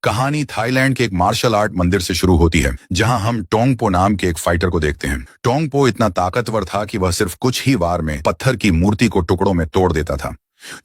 कहानी थाईलैंड के एक मार्शल आर्ट मंदिर से शुरू होती है, जहां हम टोंग पो नाम के एक फाइटर को देखते हैं। टोंग पो इतना ताकतवर था कि वह सिर्फ कुछ ही वार में पत्थर की मूर्ति को टुकड़ों में तोड़ देता था।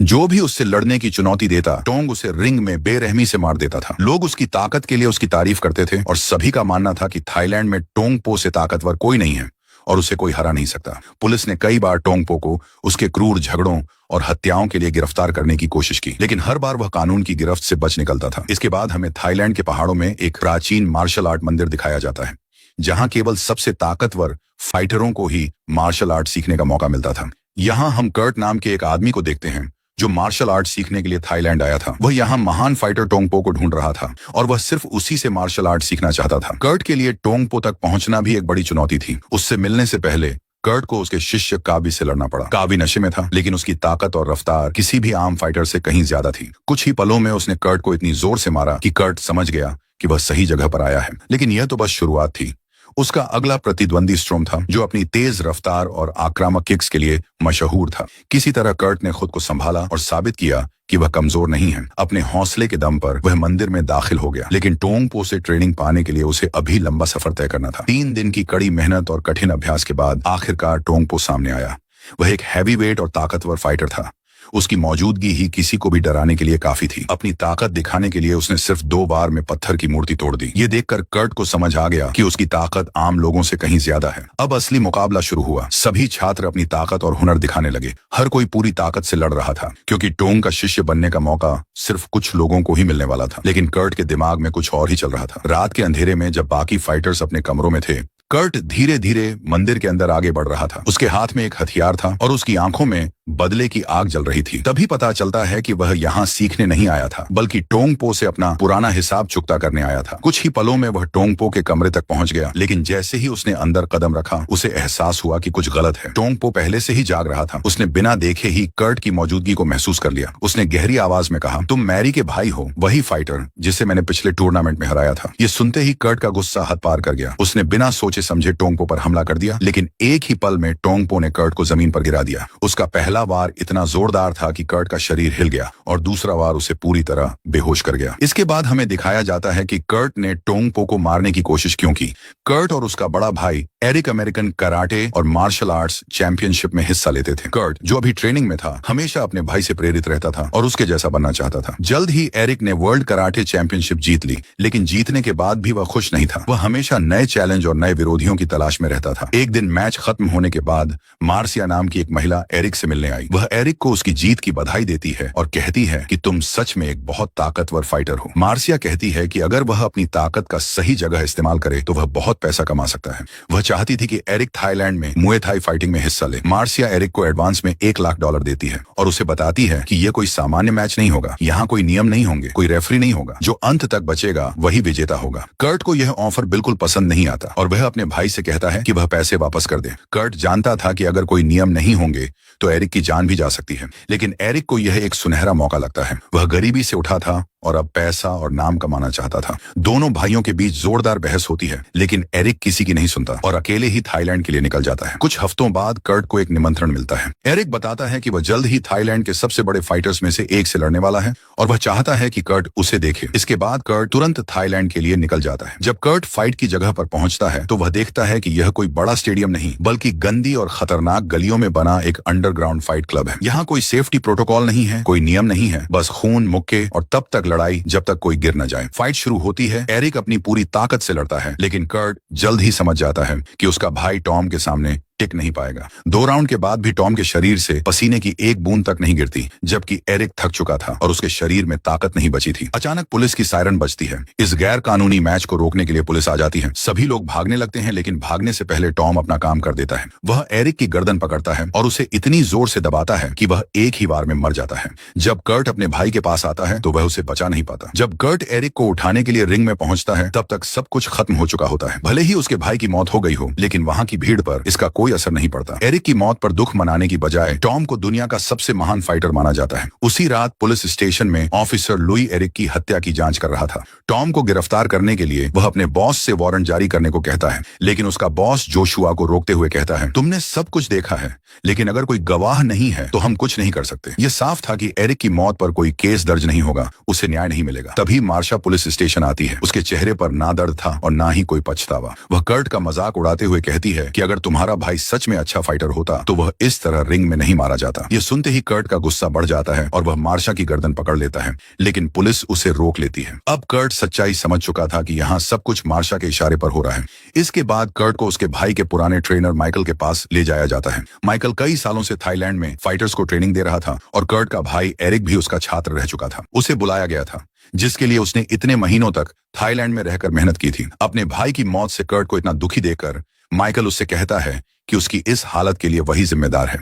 जो भी उससे लड़ने की चुनौती देता, टोंग उसे रिंग में बेरहमी से मार देता था। लोग उसकी ताकत के लिए उसकी तारीफ करते थे और सभी का मानना था कि थाईलैंड में टोंग पो से ताकतवर कोई नहीं है और उसे कोई हरा नहीं सकता। पुलिस ने कई बार टोंग पो को उसके क्रूर झगड़ों और हत्याओं के लिए गिरफ्तार करने की कोशिश की, लेकिन हर बार वह कानून की गिरफ्त से बच निकलता था। इसके बाद हमें थाईलैंड के पहाड़ों में एक प्राचीन मार्शल आर्ट मंदिर दिखाया जाता है, जहां केवल सबसे ताकतवर फाइटरों को ही मार्शल आर्ट सीखने का मौका मिलता था। यहाँ हम कर्ट नाम के एक आदमी को देखते हैं जो मार्शल आर्ट सीखने के लिए थाईलैंड आया था। वह यहाँ महान फाइटर टोंग पो को ढूंढ रहा था और वह सिर्फ उसी से मार्शल आर्ट सीखना चाहता था। कर्ट के लिए टोंग पो तक पहुंचना भी एक बड़ी चुनौती थी। उससे मिलने से पहले कर्ट को उसके शिष्य कावी से लड़ना पड़ा। कावी नशे में था, लेकिन उसकी ताकत और रफ्तार किसी भी आम फाइटर से कहीं ज्यादा थी। कुछ ही पलों में उसने कर्ट को इतनी जोर से मारा कि कर्ट समझ गया कि वह सही जगह पर आया है। लेकिन यह तो बस शुरुआत थी। उसका अगला प्रतिद्वंदी स्ट्रोम था, जो अपनी तेज रफ्तार और आक्रामक किक्स के लिए मशहूर था। किसी तरह कर्ट ने खुद को संभाला और साबित किया कि वह कमजोर नहीं है। अपने हौसले के दम पर वह मंदिर में दाखिल हो गया, लेकिन टोंग पो से ट्रेनिंग पाने के लिए उसे अभी लंबा सफर तय करना था। 3 दिन की कड़ी मेहनत और कठिन अभ्यास के बाद आखिरकार टोंग पो सामने आया। वह एक हैवीवेट और ताकतवर फाइटर था। उसकी मौजूदगी ही किसी को भी डराने के लिए काफी थी। अपनी ताकत दिखाने के लिए उसने सिर्फ 2 बार में पत्थर की मूर्ति तोड़ दी। ये देखकर कर्ट को समझ आ गया कि उसकी ताकत आम लोगों से कहीं ज्यादा है। अब असली मुकाबला शुरू हुआ। सभी छात्र अपनी ताकत और हुनर दिखाने लगे। हर कोई पूरी ताकत से लड़ रहा था, क्योंकि टोंग का शिष्य बनने का मौका सिर्फ कुछ लोगों को ही मिलने वाला था। लेकिन कर्ट के दिमाग में कुछ और ही चल रहा था। रात के अंधेरे में जब बाकी फाइटर्स अपने कमरों में थे, कर्ट धीरे धीरे मंदिर के अंदर आगे बढ़ रहा था। उसके हाथ में एक हथियार था और उसकी आंखों में बदले की आग जल रही थी। तभी पता चलता है कि वह यहाँ सीखने नहीं आया था, बल्कि टोंग पो से अपना पुराना हिसाब चुकता करने आया था। कुछ ही पलों में वह टोंग पो के कमरे तक पहुंच गया, लेकिन जैसे ही उसने अंदर कदम रखा, उसे एहसास हुआ कि कुछ गलत है। टोंग पो पहले से ही जाग रहा था। उसने बिना देखे ही कर्ट की मौजूदगी को महसूस कर लिया। उसने गहरी आवाज में कहा, तुम मैरी के भाई हो, वही फाइटर जिसे मैंने पिछले टूर्नामेंट में हराया था। ये सुनते ही कर्ट का गुस्सा हद पार कर गया। उसने बिना सोचे समझे टोंग पो पर हमला कर दिया, लेकिन एक ही पल में टोंग पो ने कर्ट को जमीन पर गिरा दिया। उसका पहला वार इतना जोरदार था कि कर्ट का शरीर हिल गया और दूसरा वार उसे पूरी तरह बेहोश कर गया। इसके बाद हमें दिखाया जाता है कि कर्ट ने टोंग पो को मारने की कोशिश क्यों की। कर्ट और उसका बड़ा भाई एरिक अमेरिकन कराटे और मार्शल आर्ट्स चैंपियनशिप में हिस्सा लेते थे। कर्ट, जो अभी ट्रेनिंग में था, हमेशा अपने भाई से प्रेरित रहता था और उसके जैसा बनना चाहता था। जल्द ही एरिक ने वर्ल्ड कराटे चैंपियनशिप जीत ली, लेकिन जीतने के बाद भी वह खुश नहीं था। वह हमेशा नए चैलेंज और नए विरोधियों की तलाश में रहता था। एक दिन मैच खत्म होने के बाद मार्सिया नाम की एक महिला एरिक से मिलने आई। वह एरिक को उसकी जीत की बधाई देती है और कहती है कि तुम सच में एक बहुत ताकतवर फाइटर हो। मार्सिया कहती है कि अगर वह अपनी ताकत का सही जगह इस्तेमाल करे तो वह बहुत पैसा कमा सकता है। वह चाहती थी कि एरिक थाईलैंड में मुए थाई फाइटिंग में हिस्सा ले। मार्सिया एरिक को एडवांस में $1 लाख देती है और उसे बताती है कि यह कोई सामान्य मैच नहीं होगा। यहाँ कोई नियम नहीं होंगे, कोई रेफरी नहीं होगा। जो अंत तक बचेगा वही विजेता होगा। कर्ट को यह ऑफर बिल्कुल पसंद नहीं आता और वह अपने भाई से कहता है कि वह पैसे वापस कर दे। कर्ट जानता था कि अगर कोई नियम नहीं होंगे तो एरिक की जान भी जा सकती है, लेकिन एरिक को यह एक सुनहरा मौका लगता है। वह गरीबी से उठा था और अब पैसा और नाम कमाना चाहता था। दोनों भाइयों के बीच जोरदार बहस होती है, लेकिन एरिक किसी की नहीं सुनता और अकेले ही थाईलैंड के लिए निकल जाता है। कुछ हफ्तों बाद कर्ट को एक निमंत्रण मिलता है। एरिक बताता है कि वह जल्द ही थाईलैंड के सबसे बड़े फाइटर्स में से एक से लड़ने वाला है और वह चाहता है कि कर्ट उसे देखे। इसके बाद कर्ट तुरंत थाईलैंड के लिए निकल जाता है। जब कर्ट फाइट की जगह पर पहुंचता है तो वह देखता है कि यह कोई बड़ा स्टेडियम नहीं, बल्कि गंदी और खतरनाक गलियों में बना एक अंडरग्राउंड फाइट क्लब है। यहाँ कोई सेफ्टी प्रोटोकॉल नहीं है, कोई नियम नहीं है, बस खून, मुक्के और तब तक लड़ाई जब तक कोई गिर न जाए। फाइट शुरू होती है। एरिक अपनी पूरी ताकत से लड़ता है, लेकिन कर्ट जल्द ही समझ जाता है कि उसका भाई टॉम के सामने टिक नहीं पाएगा। 2 राउंड के बाद भी टॉम के शरीर से पसीने की एक बूंद तक नहीं गिरती, जबकि एरिक थक चुका था और उसके शरीर में ताकत नहीं बची थी। अचानक पुलिस की सायरन बजती है। इस गैर कानूनी मैच को रोकने के लिए पुलिस आ जाती है। सभी लोग भागने लगते हैं, लेकिन भागने से पहले टॉम अपना काम कर देता है। वह एरिक की गर्दन पकड़ता है और उसे इतनी जोर से दबाता है कि वह एक ही बार में मर जाता है। जब कर्ट अपने भाई के पास आता है तो वह उसे बचा नहीं पाता। जब कर्ट एरिक को उठाने के लिए रिंग में पहुंचता है, तब तक सब कुछ खत्म हो चुका होता है। भले ही उसके भाई की मौत हो गई हो, लेकिन वहां की भीड़ पर इसका कोई कोई असर नहीं पड़ता। एरिक की मौत पर दुख मनाने की बजाय टॉम को दुनिया का सबसे महान फाइटर माना जाता है। उसी रात पुलिस स्टेशन में ऑफिसर लुई एरिक की हत्या की जांच कर रहा था। टॉम को गिरफ्तार करने के लिए वह अपने बॉस से वारंट जारी करने को कहता है, लेकिन उसका बॉस जोशुआ को रोकते हुए कहता है, तुमने सब कुछ देखा है, लेकिन अगर कोई गवाह नहीं है तो हम कुछ नहीं कर सकते। यह साफ था कि एरिक की मौत पर कोई केस दर्ज नहीं होगा, उसे न्याय नहीं मिलेगा। तभी मार्शा पुलिस स्टेशन आती है। उसके चेहरे पर ना दर्द था और ना ही कोई पछतावा। वह कर्ट का मजाक उड़ाते हुए कहती है कि अगर तुम्हारा भाई सच में अच्छा फाइटर होता तो वह इस तरह रिंग में नहीं मारा जाता। यह सुनते ही कर्ट का गुस्सा बढ़ जाता है और वह मार्शा की गर्दन पकड़ लेता है, लेकिन पुलिस उसे रोक लेती है। अब कर्ट सच्चाई समझ चुका था कि यहाँ सब कुछ मार्शा के इशारे पर हो रहा है। इसके बाद कर्ट को उसके भाई के पुराने ट्रेनर माइकल के पास ले जाया जाता है। माइकल कई सालों से थाईलैंड में फाइटर्स को ट्रेनिंग दे रहा था और कर्ट का भाई एरिक भी उसका छात्र रह चुका था। उसे बुलाया गया था, जिसके लिए उसने इतने महीनों तक थाईलैंड में रहकर मेहनत की थी। अपने भाई की मौत से कर्ट को इतना दुखी देखकर माइकल उससे कहता है कि उसकी इस हालत के लिए वही जिम्मेदार है।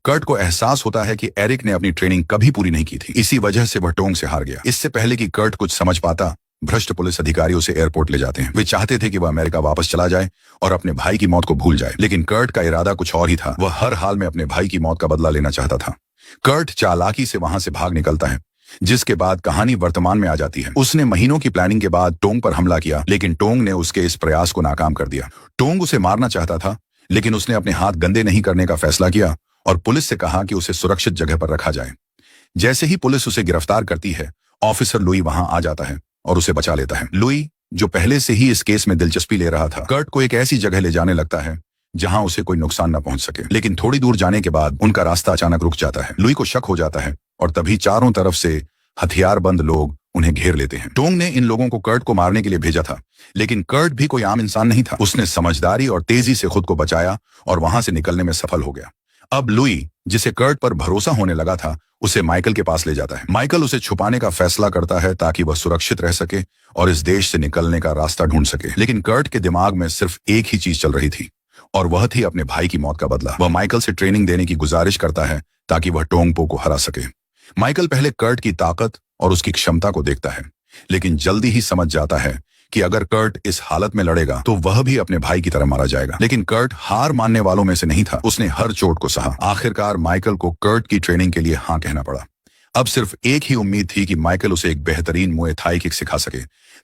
कर्ट को एहसास होता है कि एरिक ने अपनी ट्रेनिंग कभी पूरी नहीं की थी, इसी वजह से वह टोंग से हार गया। इससे पहले कि कर्ट कुछ समझ पाता, भ्रष्ट पुलिस अधिकारी उसे एयरपोर्ट ले जाते हैं। वे चाहते थे कि वह अमेरिका वापस चला जाए और अपने भाई की मौत को भूल जाए, लेकिन कर्ट का इरादा कुछ और ही था। वह हर हाल में अपने भाई की मौत का बदला लेना चाहता था। कर्ट चालाकी से वहां से भाग निकलता है, जिसके बाद कहानी वर्तमान में आ जाती है। उसने महीनों की प्लानिंग के बाद टोंग पर हमला किया, लेकिन टोंग ने उसके इस प्रयास को नाकाम कर दिया। टोंग उसे मारना चाहता था, लेकिन उसने अपने हाथ गंदे नहीं करने का फैसला किया और पुलिस से कहा कि उसे सुरक्षित जगह पर रखा जाए। जैसे ही पुलिस उसे गिरफ्तार करती है, ऑफिसर लुई वहां आ जाता है और उसे बचा लेता है। लुई, जो पहले से ही इस केस में दिलचस्पी ले रहा था, कर्ट को एक ऐसी जगह ले जाने लगता है जहां उसे कोई नुकसान न पहुंच सके। लेकिन थोड़ी दूर जाने के बाद उनका रास्ता अचानक रुक जाता है। लुई को शक हो जाता है और तभी चारों तरफ से हथियारबंद लोग उन्हें घेर लेते हैं। टोंग ने इन लोगों को कर्ट को मारने के लिए भेजा था, लेकिन कर्ट भी कोई आम इंसान नहीं था। उसने समझदारी और तेजी से खुद को बचाया और वहां से निकलने में सफल हो गया। अब लुई, जिसे कर्ट पर भरोसा होने लगा था, उसे माइकल के पास ले जाता है। माइकल उसे छुपाने का फैसला करता है ताकि वह सुरक्षित रह सके और इस देश से निकलने का रास्ता ढूंढ सके। लेकिन कर्ट के दिमाग में सिर्फ एक ही चीज चल रही थी, और वह थी अपने भाई की मौत का बदला। वह माइकल से ट्रेनिंग देने की गुजारिश करता है ताकि वह टोंग पो को हरा सके। माइकल पहले कर्ट की ताकत और उसकी क्षमता को देखता है, लेकिन जल्दी ही समझ जाता है कि अगर कर्ट इस हालत में लड़ेगा तो वह भी अपने भाई की तरह मारा जाएगा। लेकिन कर्ट हार मानने वालों में से नहीं था। उसने हर चोट को सहा। आखिरकार माइकल को कर्ट की ट्रेनिंग के लिए हाँ कहना पड़ा। अब सिर्फ एक ही उम्मीद थी कि माइकल उसे एक बेहतरीन मुए थाई किक सिखा सके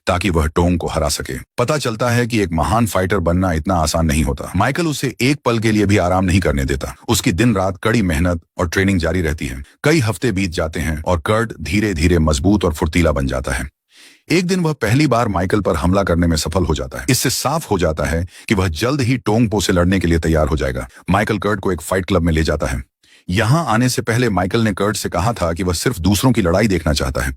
ताकि वह टोंग को हरा सके। पता चलता है कि एक महान फाइटर बनना इतना आसान नहीं होता। माइकल उसे एक पल के लिए भी आराम नहीं करने देता। उसकी दिन रात कड़ी मेहनत और ट्रेनिंग जारी रहती है। कई हफ्ते बीत जाते हैं और कर्ट धीरे धीरे मजबूत और फुर्तीला बन जाता है। एक दिन वह पहली बार माइकल पर हमला करने में सफल हो जाता है। इससे साफ हो जाता है कि वह जल्द ही टोंग पो से लड़ने के लिए तैयार हो जाएगा। माइकल कर्ट को एक फाइट क्लब में ले जाता है। यहां आने से पहले माइकल ने कर्ट से कहा था कि वह सिर्फ दूसरों की लड़ाई देखना चाहता है,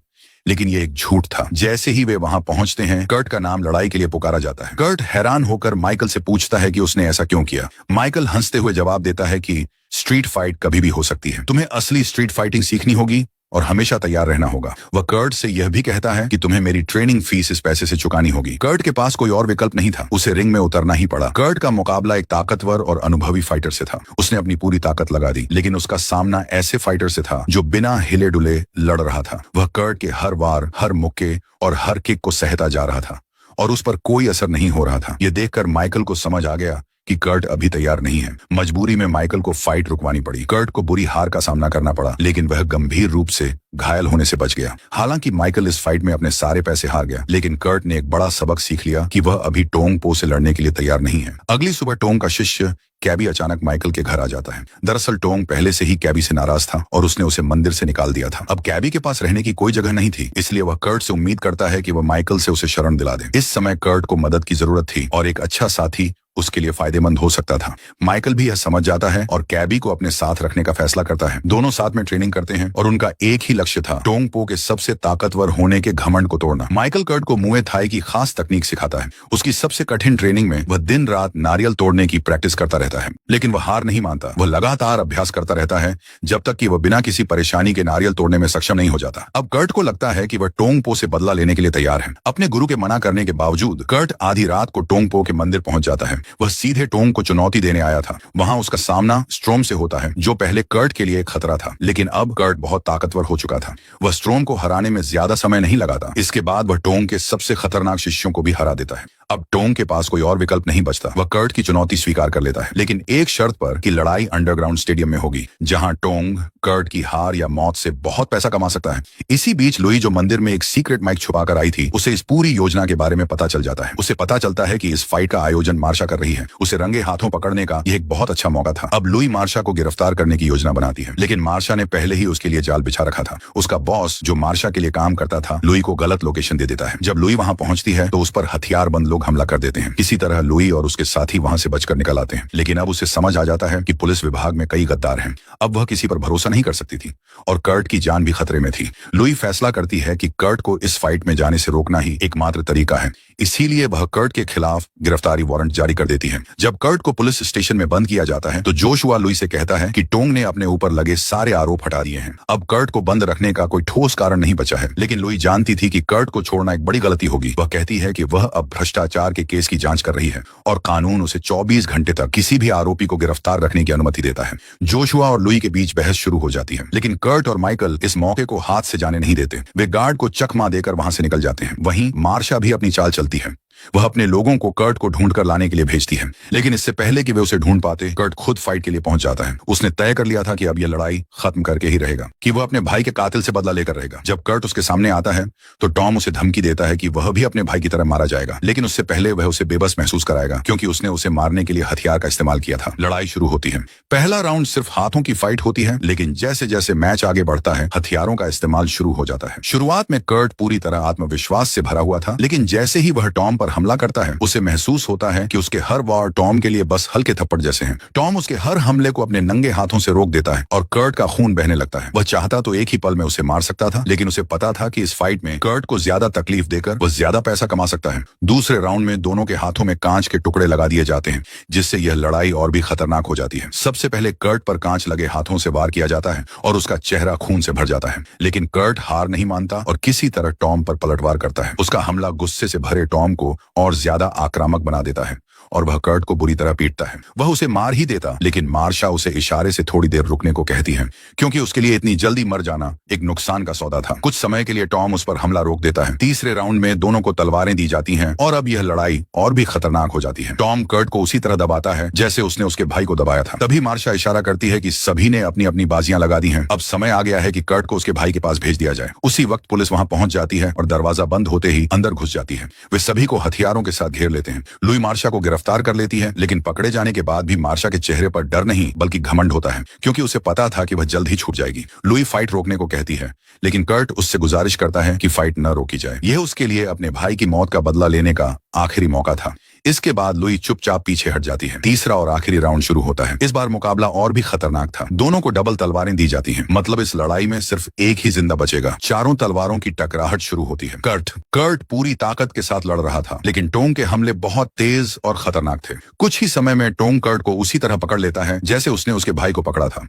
लेकिन यह एक झूठ था। जैसे ही वे वहां पहुंचते हैं, कर्ट का नाम लड़ाई के लिए पुकारा जाता है। कर्ट हैरान होकर माइकल से पूछता है कि उसने ऐसा क्यों किया। माइकल हंसते हुए जवाब देता है कि स्ट्रीट फाइट कभी भी हो सकती है। तुम्हें असली स्ट्रीट फाइटिंग सीखनी होगी और हमेशा तैयार रहना होगा। वह कर्ट से यह भी कहता है कि तुम्हें मेरी ट्रेनिंग फीस इस पैसे से चुकानी होगी। कर्ट के पास कोई और विकल्प नहीं था। उसे रिंग में उतरना ही पड़ा। कर्ट का मुकाबला एक ताकतवर और अनुभवी फाइटर से था। उसने अपनी पूरी ताकत लगा दी, लेकिन उसका सामना ऐसे फाइटर से था जो बिना हिले डुले लड़ रहा था। वह कर्ट के हर वार, हर मुक्के और हर किक को सहता जा रहा था और उस पर कोई असर नहीं हो रहा था। यह देखकर माइकल को समझ आ गया कि कर्ट अभी तैयार नहीं है। मजबूरी में माइकल को फाइट रुकवानी पड़ी। कर्ट को बुरी हार का सामना करना पड़ा, लेकिन वह गंभीर रूप से घायल होने से बच गया। हालांकि माइकल इस फाइट में अपने सारे पैसे हार गया, लेकिन कर्ट ने एक बड़ा सबक सीख लिया कि वह अभी टोंग पो से लड़ने के लिए तैयार नहीं है। अगली सुबह टोंग का शिष्य कैबी अचानक माइकल के घर आ जाता है। दरअसल टोंग पहले से ही कैबी से नाराज था और उसने उसे मंदिर से निकाल दिया था। अब कैबी के पास रहने की कोई जगह नहीं थी, इसलिए वह कर्ट से उम्मीद करता है कि वह माइकल से उसे शरण दिला दे। इस समय कर्ट को मदद की जरूरत थी और एक अच्छा साथी उसके लिए फायदेमंद हो सकता था। माइकल भी यह समझ जाता है और कैबी को अपने साथ रखने का फैसला करता है। दोनों साथ में ट्रेनिंग करते हैं और उनका एक ही लक्ष्य था, टोंग पो के सबसे ताकतवर होने के घमंड को तोड़ना। माइकल कर्ट को मुए थाई की खास तकनीक सिखाता है। उसकी सबसे कठिन ट्रेनिंग में वह दिन रात नारियल तोड़ने की प्रैक्टिस करता रहता है, लेकिन वह हार नहीं मानता। वह लगातार अभ्यास करता रहता है जब तक कि वह बिना किसी परेशानी के नारियल तोड़ने में सक्षम नहीं हो जाता। अब कर्ट को लगता है कि वह टोंग पो से बदला लेने के लिए तैयार है। अपने गुरु के मना करने के बावजूद कर्ट आधी रात को टोंग पो के मंदिर पहुंच जाता है। वह सीधे टोंग को चुनौती देने आया था। वहां उसका सामना स्ट्रोम से होता है, जो पहले कर्ट के लिए एक खतरा था, लेकिन अब कर्ट बहुत ताकतवर हो चुका था। वह स्ट्रोम को हराने में ज्यादा समय नहीं लगाता। इसके बाद वह टोंग के सबसे खतरनाक शिष्यों को भी हरा देता है। अब टोंग के पास कोई और विकल्प नहीं बचता। वह कर्ट की चुनौती स्वीकार कर लेता है, लेकिन एक शर्त पर कि लड़ाई अंडरग्राउंड स्टेडियम में होगी, जहां टोंग कर्ट की हार या मौत से बहुत पैसा कमा सकता है। इसी बीच लुई, जो मंदिर में एक सीक्रेट माइक छुपाकर आई थी, उसे इस पूरी योजना के बारे में पता चल जाता है। उसे पता चलता है कि इस फाइट का आयोजन मार्शा कर रही है। उसे रंगे हाथों पकड़ने का यह एक बहुत अच्छा मौका था। अब लुई मार्शा को गिरफ्तार करने की योजना बनाती है, लेकिन मार्शा ने पहले ही उसके लिए जाल बिछा रखा था। उसका बॉस, जो मार्शा के लिए काम करता था, लुई को गलत लोकेशन दे देता है। जब लुई वहां पहुंचती है तो उस पर हथियारबंद लोग हमला कर देते हैं। किसी तरह लुई और उसके साथी वहां से बचकर निकल आते हैं, लेकिन अब उसे समझ आ जाता है कि पुलिस विभाग में कई गद्दार हैं। अब वह किसी पर भरोसा नहीं कर सकती थी और कर्ट की जान भी खतरे में थी। लुई फैसला करती है कि कर्ट को इस फाइट में जाने से रोकना ही एकमात्र तरीका है। इसीलिए वह कर्ट के खिलाफ गिरफ्तारी वारंट जारी कर देती है। जब कर्ट को पुलिस स्टेशन में बंद किया जाता है तो जोशुआ लुई से कहता है कि टोंग ने अपने ऊपर लगे सारे आरोप हटा दिए हैं। अब कर्ट को बंद रखने का कोई ठोस कारण नहीं बचा है, लेकिन लुई जानती थी कि कर्ट को छोड़ना एक बड़ी गलती होगी। वह कहती है कि वह अब भ्रष्टाचार के केस की जांच कर रही है और कानून उसे 24 घंटे तक किसी भी आरोपी को गिरफ्तार रखने की अनुमति देता है। जोशुआ और लुई के बीच बहस शुरू हो जाती है, लेकिन कर्ट और माइकल इस मौके को हाथ से जाने नहीं देते। वे गार्ड को चकमा देकर वहां से निकल जाते हैं। वहीं मार्शा भी अपनी चाल चलती है। वह अपने लोगों को कर्ट को ढूंढ कर लाने के लिए भेजती है, लेकिन इससे पहले कि वे उसे ढूंढ पाते, कर्ट खुद फाइट के लिए पहुंच जाता है। उसने तय कर लिया था कि अब यह लड़ाई खत्म करके ही रहेगा, कि वह अपने भाई के कातिल से बदला लेकर रहेगा। जब कर्ट उसके सामने आता है तो टॉम उसे धमकी देता है कि वह भी अपने भाई की तरह मारा जाएगा, लेकिन उससे पहले वह उसे बेबस महसूस कराएगा, क्योंकि उसने उसे मारने के लिए हथियार का इस्तेमाल किया था। लड़ाई शुरू होती है। पहला राउंड सिर्फ हाथों की फाइट होती है, लेकिन जैसे जैसे मैच आगे बढ़ता है, हथियारों का इस्तेमाल शुरू हो जाता है। शुरुआत में कर्ट पूरी तरह आत्मविश्वास से भरा हुआ था, लेकिन जैसे ही वह टॉम पर हमला करता है, उसे महसूस होता है कि उसके हर वार टॉम के लिए बस हल्के थप्पड़ जैसे हैं। टॉम उसके हर हमले को अपने नंगे हाथों से रोक देता है और कर्ट का खून बहने लगता है। वह चाहता तो एक ही पल में उसे मार सकता था, लेकिन उसे पता था कि इस फाइट में कर्ट को ज्यादा तकलीफ देकर वह ज्यादा पैसा कमा सकता है। दूसरे राउंड में दोनों के हाथों में कांच के टुकड़े लगा दिए जाते हैं, जिससे यह लड़ाई और भी खतरनाक हो जाती है। सबसे पहले कर्ट पर कांच लगे हाथों से वार किया जाता है और उसका चेहरा खून से भर जाता है, लेकिन कर्ट हार नहीं मानता और किसी तरह टॉम पर पलटवार करता है। उसका हमला गुस्से से भरे टॉम को और ज्यादा आक्रामक बना देता है और वह कर्ट को बुरी तरह पीटता है। वह उसे मार ही देता, लेकिन मार्शा उसे इशारे से थोड़ी देर रुकने को कहती है, क्योंकि उसके लिए इतनी जल्दी मर जाना एक नुकसान का सौदा था। कुछ समय के लिए टॉम उस पर हमला रोक देता है। तीसरे राउंड में दोनों को तलवारें दी जाती हैं और अब यह लड़ाई और भी खतरनाक हो जाती है। टॉम कर्ट को उसी तरह दबाता है जैसे उसने उसके भाई को दबाया था। तभी मार्शा इशारा करती है कि सभी ने अपनी अपनी बाजियां लगा दी हैं, अब समय आ गया है कि कर्ट को उसके भाई के पास भेज दिया जाए। उसी वक्त पुलिस वहां पहुंच जाती है और दरवाजा बंद होते ही अंदर घुस जाती है। वे सभी को हथियारों के साथ घेर लेते हैं। लुई मार्शा को गिरफ्तार कर लेती है, लेकिन पकड़े जाने के बाद भी मार्शा के चेहरे पर डर नहीं बल्कि घमंड होता है, क्योंकि उसे पता था कि वह जल्द ही छूट जाएगी। लुई फाइट रोकने को कहती है, लेकिन कर्ट उससे गुजारिश करता है कि फाइट न रोकी जाए। यह उसके लिए अपने भाई की मौत का बदला लेने का आखिरी मौका था। इसके बाद लुई चुपचाप पीछे हट जाती है। तीसरा और आखिरी राउंड शुरू होता है। इस बार मुकाबला और भी खतरनाक था। दोनों को डबल तलवारें दी जाती हैं, मतलब इस लड़ाई में सिर्फ एक ही जिंदा बचेगा। चारों तलवारों की टकराहट शुरू होती है। कर्ट पूरी ताकत के साथ लड़ रहा था, लेकिन टोंग के हमले बहुत तेज और खतरनाक थे। कुछ ही समय में टोंग कर्ट को उसी तरह पकड़ लेता है जैसे उसने उसके भाई को पकड़ा था।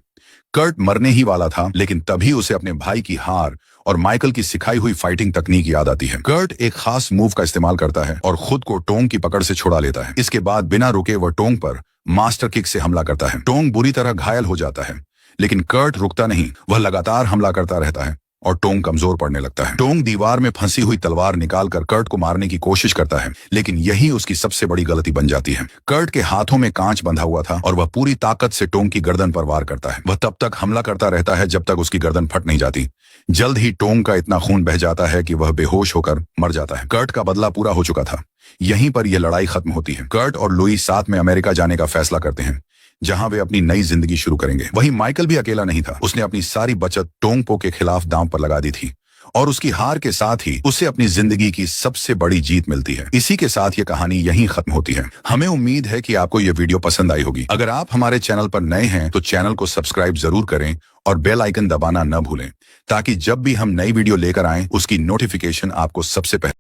कर्ट मरने ही वाला था, लेकिन तभी उसे अपने भाई की हार और माइकल की सिखाई हुई फाइटिंग तकनीक याद आती है। कर्ट एक खास मूव का इस्तेमाल करता है और खुद को टोंग की पकड़ से छुड़ा लेता है। इसके बाद बिना रुके वह टोंग पर मास्टर किक से हमला करता है। टोंग बुरी तरह घायल हो जाता है, लेकिन कर्ट रुकता नहीं। वह लगातार हमला करता रहता है और टोंग कमजोर पड़ने लगता है। टोंग दीवार में फंसी हुई तलवार निकालकर कर्ट को मारने की कोशिश करता है, लेकिन यही उसकी सबसे बड़ी गलती बन जाती है। कर्ट के हाथों में कांच बंधा हुआ था और वह पूरी ताकत से टोंग की गर्दन पर वार करता है। वह तब तक हमला करता रहता है जब तक उसकी गर्दन फट नहीं जाती। जल्द ही टोंग का इतना खून बह जाता है कि वह बेहोश होकर मर जाता है। कर्ट का बदला पूरा हो चुका था। यहीं पर यह लड़ाई खत्म होती है। कर्ट और लुई साथ में अमेरिका जाने का फैसला करते हैं, जहां वे अपनी नई जिंदगी शुरू करेंगे। वहीं माइकल भी अकेला नहीं था। उसने अपनी सारी बचत टोंग पो के खिलाफ दांव पर लगा दी थी और उसकी हार के साथ ही उसे अपनी जिंदगी की सबसे बड़ी जीत मिलती है। इसी के साथ ये कहानी यहीं खत्म होती है। हमें उम्मीद है कि आपको ये वीडियो पसंद आई होगी। अगर आप हमारे चैनल पर नए हैं तो चैनल को सब्सक्राइब जरूर करें और बेल आइकन दबाना न भूलें, ताकि जब भी हम नई वीडियो लेकर आएं उसकी नोटिफिकेशन आपको सबसे पहले